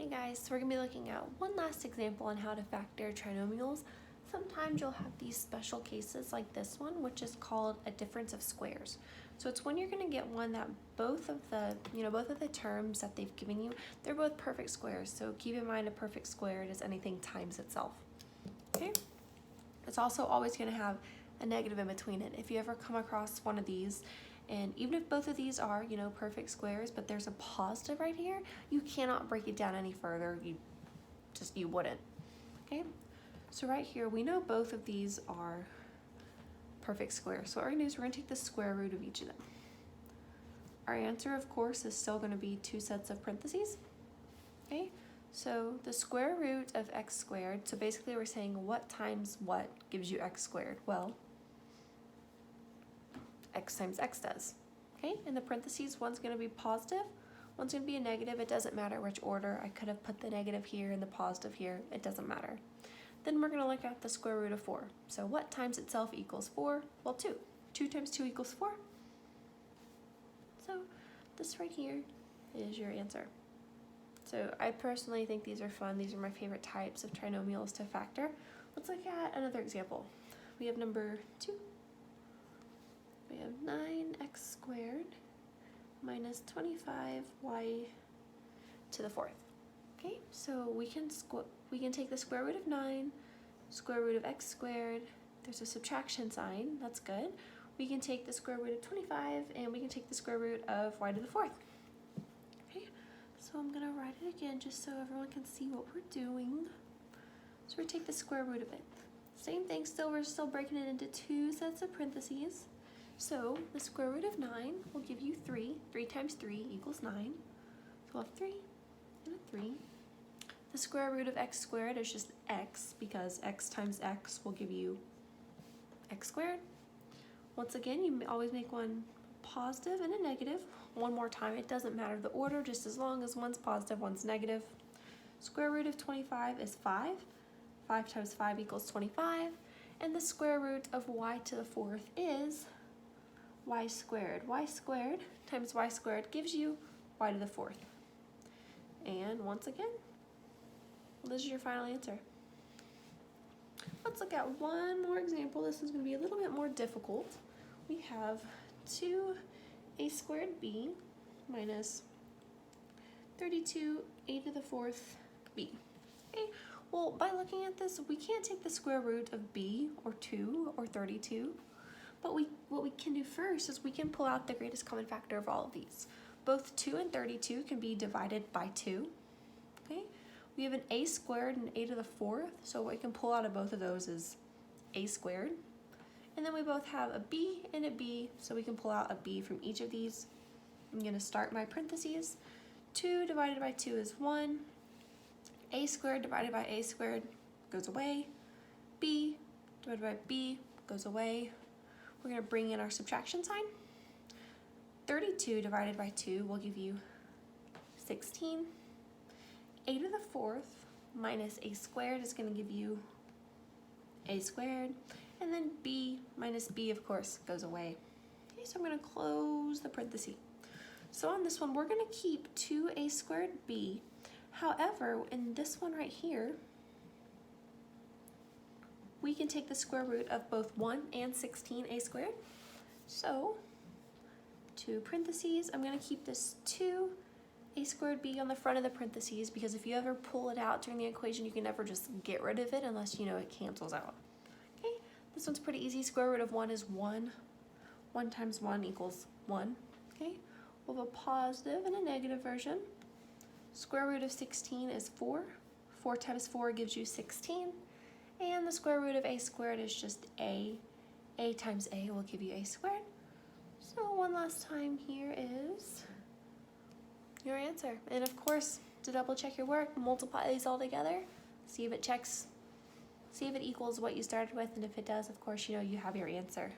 Hey guys, so we're going to be looking at one last example on how to factor trinomials. Sometimes you'll have these special cases like this one, which is called a difference of squares. So it's when you're going to get one that both of the terms that they've given you, they're both perfect squares. So keep in mind a perfect square is anything times itself. Okay? It's also always going to have a negative in between it. If you ever come across one of these, and even if both of these are, perfect squares, but there's a positive right here, you cannot break it down any further. You wouldn't. Okay? So right here, we know both of these are perfect squares. So what we're gonna do is we're gonna take the square root of each of them. Our answer, of course, is still gonna be two sets of parentheses. Okay? So the square root of x squared, so basically we're saying what times what gives you x squared? Well, x times x does. Okay, in the parentheses, one's going to be positive, one's going to be a negative. It doesn't matter which order. I could have put the negative here and the positive here. It doesn't matter. Then we're going to look at the square root of 4. So what times itself equals 4? Well, 2. 2 times 2 equals 4. So this right here is your answer. So I personally think these are fun. These are my favorite types of trinomials to factor. Let's look at another example. We have number 2. We have 9x squared minus 25y to the 4th. Okay, so we can take the square root of 9, square root of x squared. There's a subtraction sign. That's good. We can take the square root of 25, and we can take the square root of y to the 4th. Okay, so I'm gonna write it again just so everyone can see what we're doing. So we take the square root of it. Same thing. We're still breaking it into two sets of parentheses. So the square root of 9 will give you 3. 3 times 3 equals 9. So we'll have 3 and a 3. The square root of x squared is just x, because x times x will give you x squared. Once again, you always make one positive and a negative. One more time, it doesn't matter the order, just as long as one's positive, one's negative. Square root of 25 is 5. 5 times 5 equals 25. And the square root of y to the 4th is y squared. Y squared times y squared gives you y to the 4th. And once again, this is your final answer. Let's look at one more example. This is going to be a little bit more difficult. We have 2a squared b minus 32a to the 4th b. Okay. Well, by looking at this, we can't take the square root of b or 2 or 32. But what we can do first is we can pull out the greatest common factor of all of these. Both 2 and 32 can be divided by 2. Okay? We have an a squared and a to the 4th, so what we can pull out of both of those is a squared. And then we both have a b and a b, so we can pull out a b from each of these. I'm going to start my parentheses. 2 divided by 2 is 1. A squared divided by a squared goes away. B divided by b goes away. We're going to bring in our subtraction sign. 32 divided by 2 will give you 16. A to the 4th minus a squared is going to give you a squared. And then b minus b, of course, goes away. Okay, so I'm going to close the parenthesis. So on this one, we're going to keep 2a squared b. However, in this one right here, we can take the square root of both 1 and 16a squared. So, two parentheses, I'm going to keep this 2a squared b on the front of the parentheses, because if you ever pull it out during the equation, you can never just get rid of it unless it cancels out. Okay, this one's pretty easy. Square root of 1 is 1. 1 times 1 equals 1. Okay, we'll have a positive and a negative version. Square root of 16 is 4. 4 times 4 gives you 16. And the square root of a squared is just a. A times a will give you a squared. So one last time here is your answer. And of course, to double check your work, multiply these all together, see if it equals what you started with, and if it does, of course, you have your answer.